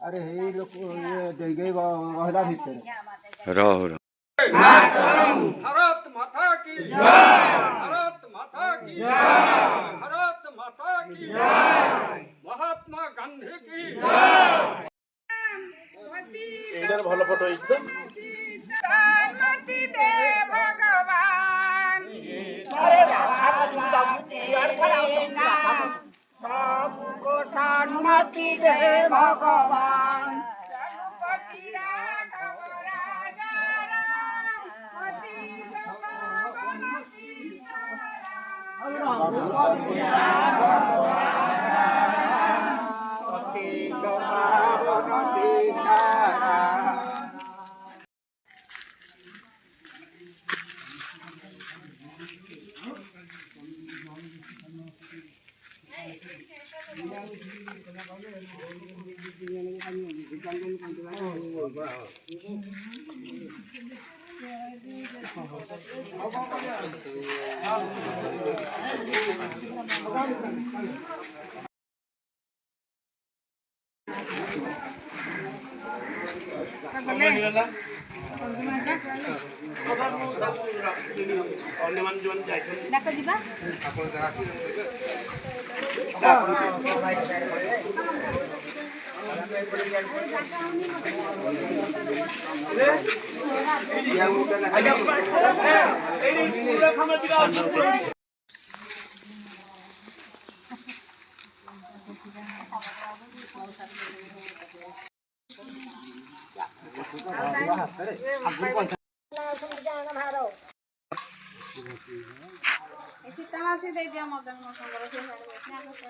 अरे हे लोक रहला भीतर रहो भारत माता की जय, भारत माता की जय, भारत माता की जय, महात्मा गांधी की जय। एडर भलो फोटो इच्छा शांति दे भगवान सबको शांति दे भगवान रघुपति राघव राजा राम पतित पावन सीताराम रघुपति राघव पतित पावन सीताराम। सीता मासी दे दिया मदन मोहन